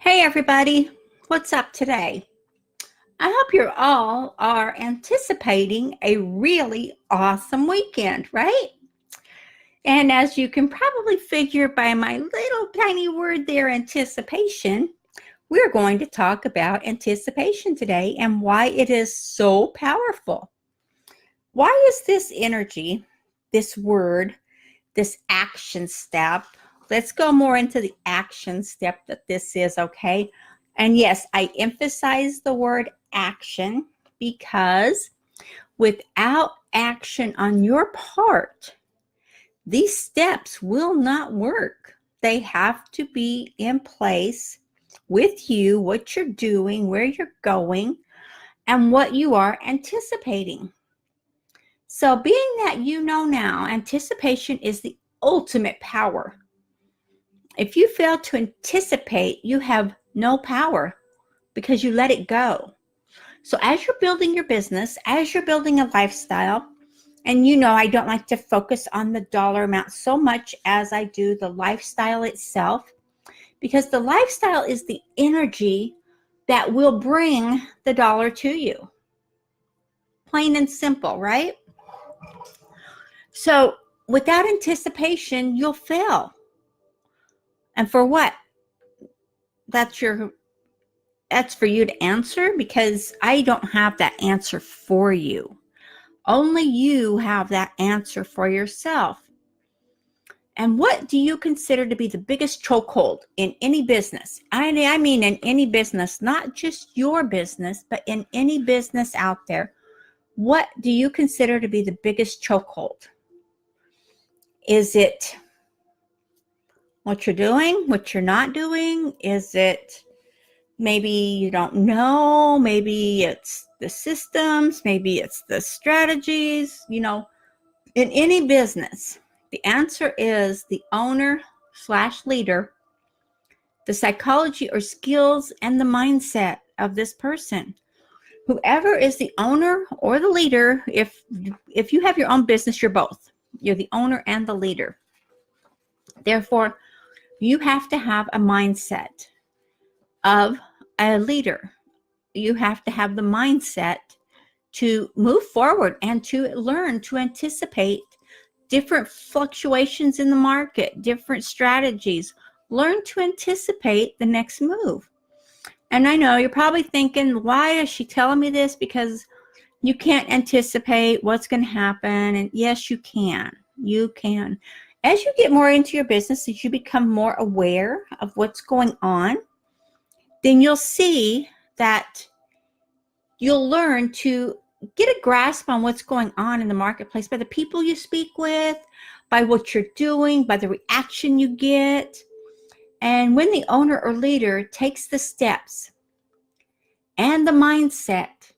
Hey everybody, what's up today? I hope you all are anticipating a really awesome weekend, right? And as you can probably figure by my little tiny word there, anticipation, we're going to talk about anticipation today and why it is so powerful. Why is this energy, this word, this action step? Let's go more into the action step that this is, okay? And yes, I emphasize the word action because without action on your part, these steps will not work. They have to be in place with you, what you're doing, where you're going, and what you are anticipating. So, being that you know now, anticipation is the ultimate power. If you fail to anticipate, you have no power because you let it go. So as you're building your business, as you're building a lifestyle, and you know I don't like to focus on the dollar amount so much as I do the lifestyle itself, because the lifestyle is the energy that will bring the dollar to you. Plain and simple, right? So without anticipation, you'll fail. And for what? That's for you to answer, because I don't have that answer for you. Only you have that answer for yourself. And what do you consider to be the biggest chokehold in any business? I mean in any business, not just your business, but in any business out there. What do you consider to be the biggest chokehold? Is it what you're doing, what you're not doing? Is it maybe you don't know? Maybe it's the systems. Maybe it's the strategies. In any business, the answer is the owner/leader, the psychology or skills and the mindset of this person. Whoever is the owner or the leader, if you have your own business, you're both. You're the owner and the leader. Therefore, you have to have a mindset of a leader. You have to have the mindset to move forward and to learn to anticipate different fluctuations in the market, different strategies. Learn to anticipate the next move. And I know you're probably thinking, why is she telling me this? Because you can't anticipate what's going to happen. And yes, you can. You can. As you get more into your business, as you become more aware of what's going on, then you'll see that you'll learn to get a grasp on what's going on in the marketplace by the people you speak with, by what you're doing, by the reaction you get. And when the owner or leader takes the steps and the mindset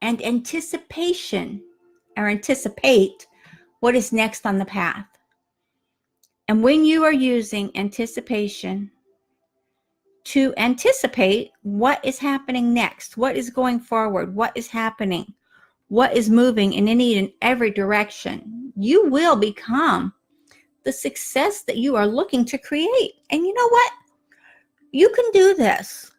and anticipate what is next on the path. And when you are using anticipation to anticipate what is happening next, what is going forward, what is happening, what is moving in any and every direction, you will become the success that you are looking to create. And you know what? You can do this.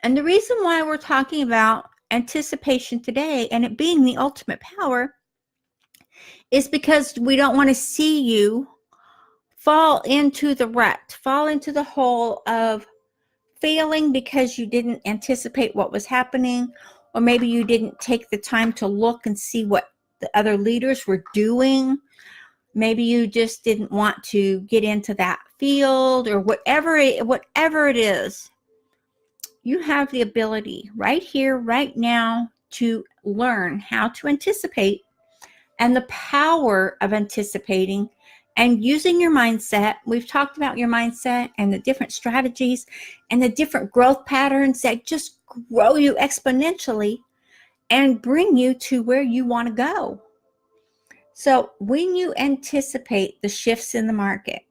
And the reason why we're talking about anticipation today and it being the ultimate power is because we don't want to see you fall into the rut, fall into the hole of failing because you didn't anticipate what was happening, or maybe you didn't take the time to look and see what the other leaders were doing. Maybe you just didn't want to get into that field, or whatever it is. You have the ability right here, right now, to learn how to anticipate, and the power of anticipating and using your mindset. We've talked about your mindset and the different strategies and the different growth patterns that just grow you exponentially and bring you to where you want to go. So when you anticipate the shifts in the market,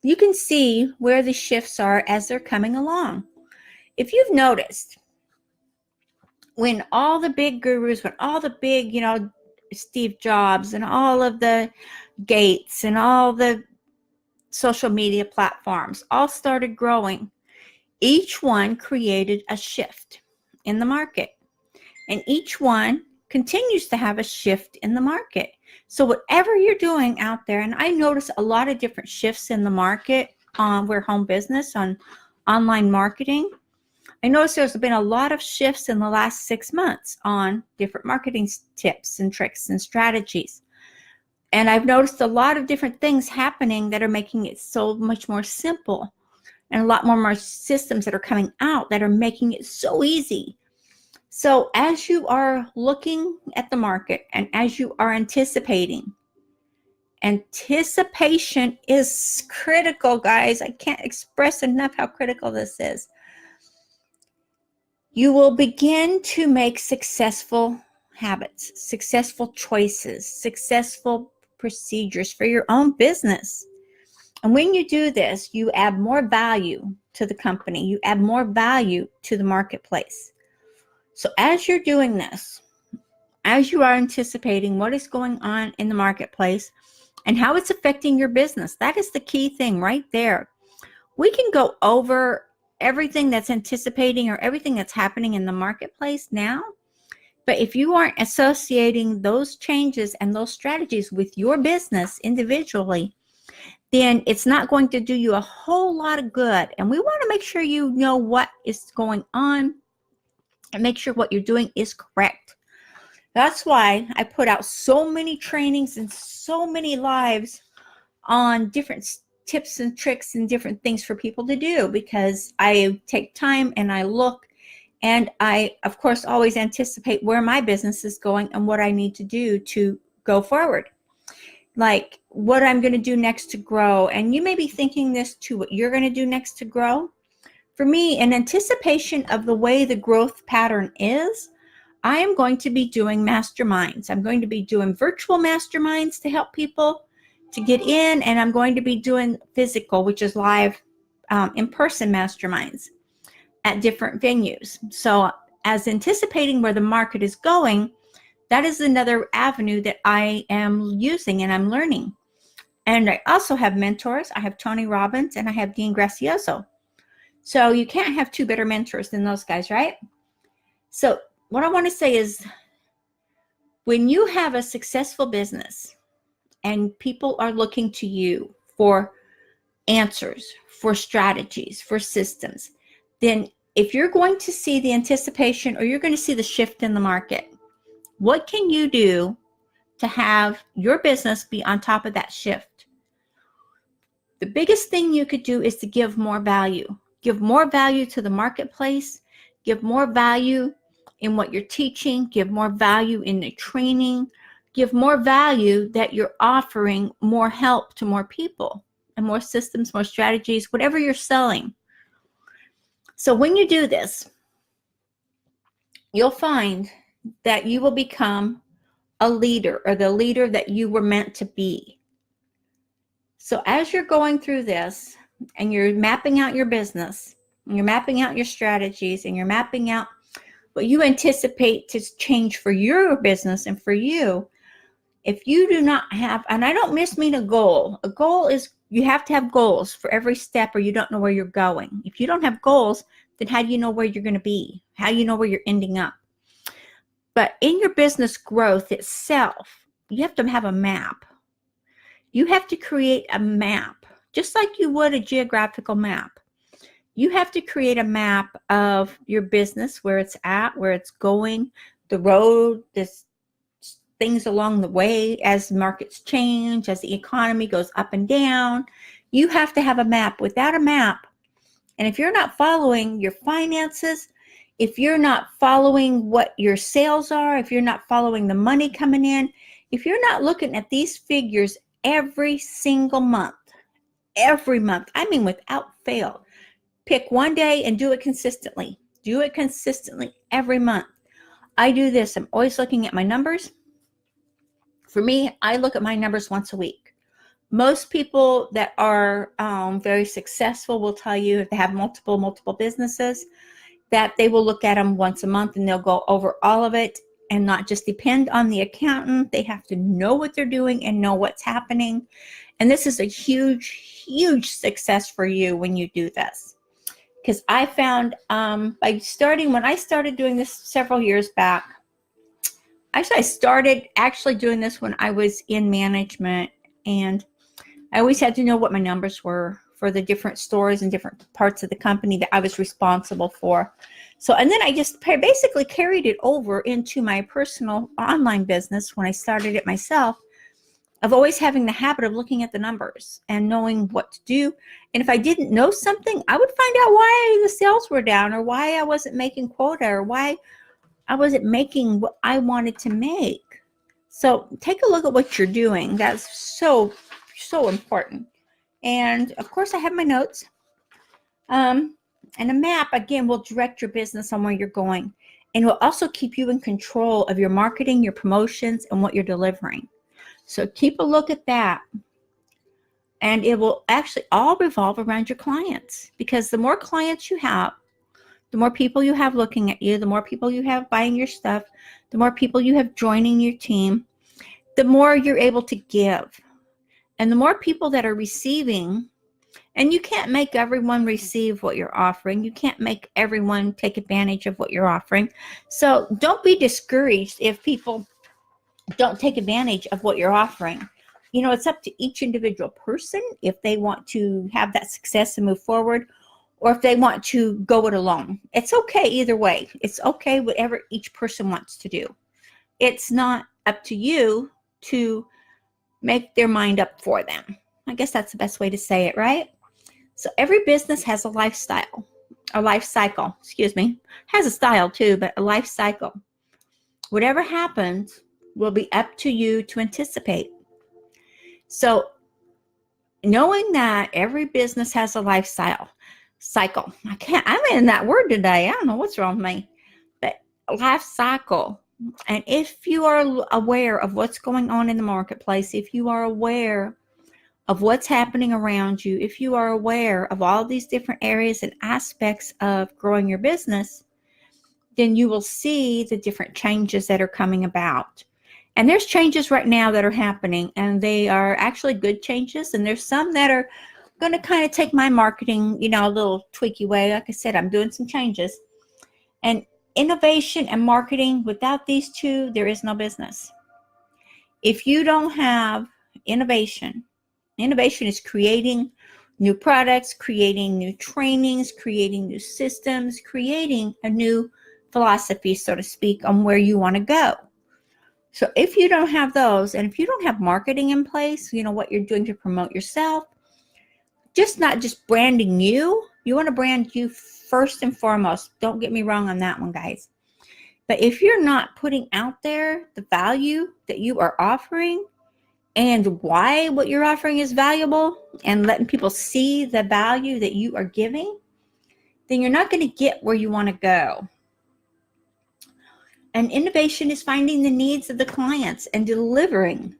you can see where the shifts are as they're coming along. If you've noticed, when all the big gurus, when all the big, Steve Jobs and all of the Gates and all the social media platforms all started growing, Each one created a shift in the market, and each one continues to have a shift in the market. So whatever you're doing out there, and I notice a lot of different shifts in the market on We're Home Business, on online marketing. I notice there's been a lot of shifts in the last 6 months on different marketing tips and tricks and strategies. And I've noticed a lot of different things happening that are making it so much more simple, and a lot more systems that are coming out that are making it so easy. So as you are looking at the market and as you are anticipating, anticipation is critical, guys. I can't express enough how critical this is. You will begin to make successful habits, successful choices, successful procedures for your own business. And when you do this, you add more value to the company. You add more value to the marketplace. So as you're doing this, as you are anticipating what is going on in the marketplace and how it's affecting your business, that is the key thing right there. We can go over everything that's anticipating or everything that's happening in the marketplace now, but if you aren't associating those changes and those strategies with your business individually, then it's not going to do you a whole lot of good. And we want to make sure you know what is going on and make sure what you're doing is correct. That's why I put out so many trainings and so many lives on different tips and tricks and different things for people to do, because I take time and I look, and I, of course, always anticipate where my business is going and what I need to do to go forward. Like what I'm going to do next to grow. And you may be thinking this too, what you're going to do next to grow. For me, in anticipation of the way the growth pattern is, I am going to be doing masterminds. I'm going to be doing virtual masterminds to help people to get in, and I'm going to be doing physical, which is live in-person masterminds at different venues. So as anticipating where the market is going, that is another avenue that I am using and I'm learning. And I also have mentors. I have Tony Robbins and I have Dean Gracioso. So you can't have two better mentors than those guys, right? So what I want to say is, when you have a successful business and people are looking to you for answers, for strategies, for systems, then if you're going to see the anticipation or you're going to see the shift in the market, what can you do to have your business be on top of that shift? The biggest thing you could do is to give more value. Give more value to the marketplace. Give more value in what you're teaching. Give more value in the training. Give more value that you're offering more help to more people and more systems, more strategies, whatever you're selling. So when you do this, you'll find that you will become a leader, or the leader that you were meant to be. So as you're going through this and you're mapping out your business, and you're mapping out your strategies, and you're mapping out what you anticipate to change for your business and for you, if you do not have, and I don't mean a goal is, you have to have goals for every step or you don't know where you're going. If you don't have goals, then how do you know where you're going to be? How do you know where you're ending up? But in your business growth itself, you have to have a map. You have to create a map, just like you would a geographical map. You have to create a map of your business, where it's at, where it's going, the road, this things along the way as markets change, as the economy goes up and down. You have to have a map. Without a map, and if you're not following your finances, if you're not following what your sales are, if you're not following the money coming in, if you're not looking at these figures every single month, I mean without fail, pick one day and do it consistently. Do it consistently every month. I do this. I'm always looking at my numbers. For me, I look at my numbers once a week. Most people that are very successful will tell you, if they have multiple businesses, that they will look at them once a month and they'll go over all of it and not just depend on the accountant. They have to know what they're doing and know what's happening. And this is a huge, huge success for you when you do this. Because I found when I started doing this several years back, actually I started actually doing this when I was in management, and I always had to know what my numbers were for the different stores and different parts of the company that I was responsible for. So, and then I just basically carried it over into my personal online business when I started it myself, of always having the habit of looking at the numbers and knowing what to do. And if I didn't know something, I would find out why the sales were down, or why I wasn't making quota, or why I wasn't making what I wanted to make. So take a look at what you're doing. That's so important. And of course, I have my notes. And a map, again, will direct your business on where you're going. And will also keep you in control of your marketing, your promotions, and what you're delivering. So keep a look at that. And it will actually all revolve around your clients. Because the more clients you have, the more people you have looking at you, the more people you have buying your stuff, the more people you have joining your team, the more you're able to give. And the more people that are receiving, and you can't make everyone receive what you're offering. You can't make everyone take advantage of what you're offering. So don't be discouraged if people don't take advantage of what you're offering. You know, it's up to each individual person if they want to have that success and move forward, or if they want to go it alone. It's okay either way. It's okay whatever each person wants to do. It's not up to you to make their mind up for them. I guess that's the best way to say it, right? So every business has a life cycle, has a style too, but a life cycle. Whatever happens will be up to you to anticipate. So knowing that every business has a cycle. I'm in that word today. I don't know what's wrong with me, but life cycle. And if you are aware of what's going on in the marketplace, if you are aware of what's happening around you, if you are aware of all these different areas and aspects of growing your business, then you will see the different changes that are coming about. And there's changes right now that are happening, and they are actually good changes. And there's some that are going to kind of take my marketing, a little tweaky way. Like I said, I'm doing some changes. And innovation and marketing, without these two, there is no business. If you don't have innovation is creating new products, creating new trainings, creating new systems, creating a new philosophy, so to speak, on where you want to go. So if you don't have those, and if you don't have marketing in place, what you're doing to promote yourself, not just branding you want to brand you first and foremost. Don't get me wrong on that one, guys. But if you're not putting out there the value that you are offering, and why what you're offering is valuable, and letting people see the value that you are giving, then you're not going to get where you want to go. And innovation is finding the needs of the clients and delivering.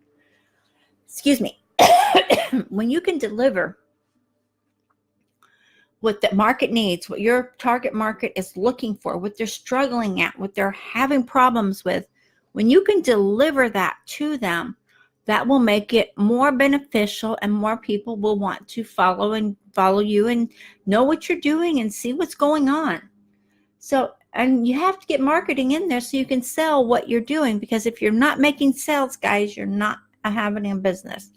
When you can deliver what the market needs, what your target market is looking for, what they're struggling at, what they're having problems with, when you can deliver that to them, that will make it more beneficial, and more people will want to follow you and know what you're doing and see what's going on. So, and you have to get marketing in there so you can sell what you're doing, because if you're not making sales, guys, you're not having a business.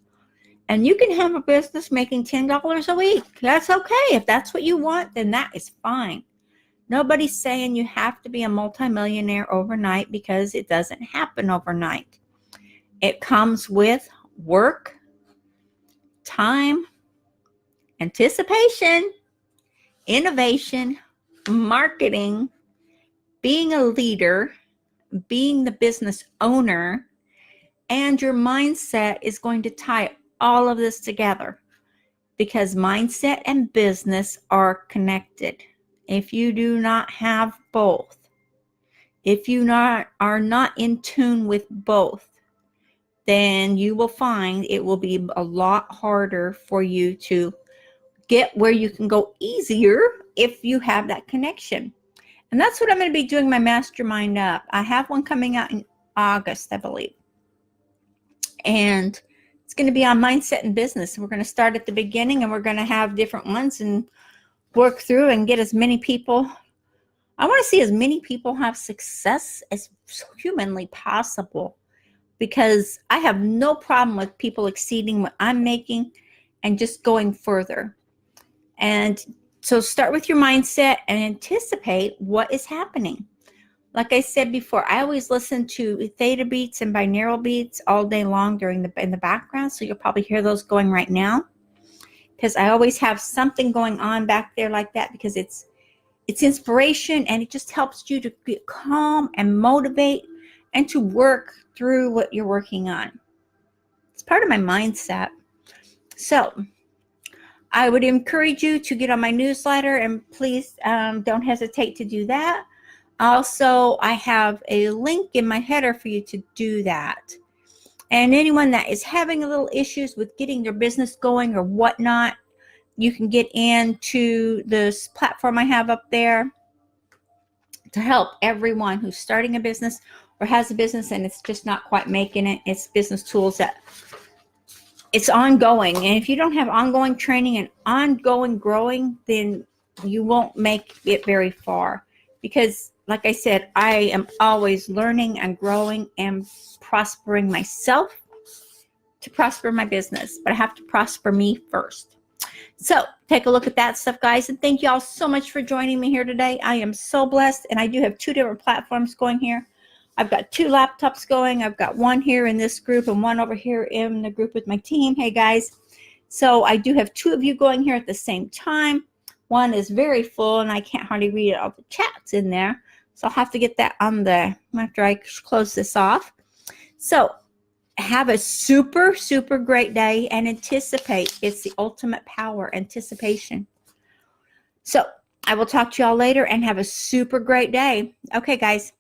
And you can have a business making $10 a week. That's okay. If that's what you want, then that is fine. Nobody's saying you have to be a multimillionaire overnight, because it doesn't happen overnight. It comes with work, time, anticipation, innovation, marketing, being a leader, being the business owner, and your mindset is going to tie all of this together, because mindset and business are connected. If you do not have both, if you are not in tune with both, then you will find it will be a lot harder for you to get where you can go easier if you have that connection. And that's what I'm going to be doing my mastermind up. I have one coming out in August, I believe. And it's going to be on mindset and business. We're going to start at the beginning, and we're going to have different ones. And work through and get as many people. I want to see as many people have success as humanly possible, because I have no problem with people exceeding what I'm making and just going further. And so start with your mindset and anticipate what is happening. Like I said before, I always listen to theta beats and binaural beats all day long in the background. So you'll probably hear those going right now, because I always have something going on back there like that, because it's inspiration, and it just helps you to get calm and motivate and to work through what you're working on. It's part of my mindset. So I would encourage you to get on my newsletter, and please don't hesitate to do that. Also, I have a link in my header for you to do that. And anyone that is having a little issues with getting their business going or whatnot, you can get into this platform I have up there to help everyone who's starting a business or has a business and it's just not quite making it. It's business tools that it's ongoing. And if you don't have ongoing training and ongoing growing, then you won't make it very far. Because like I said, I am always learning and growing and prospering myself to prosper my business. But I have to prosper me first. So take a look at that stuff, guys. And thank you all so much for joining me here today. I am so blessed. And I do have 2 different platforms going here. I've got 2 laptops going. I've got one here in this group and one over here in the group with my team. Hey, guys. So I do have 2 of you going here at the same time. One is very full, and I can't hardly read all the chats in there. So I'll have to get that on the after I close this off. So have a super, super great day, and anticipate. It's the ultimate power, anticipation. So I will talk to y'all later, and have a super great day. Okay, guys.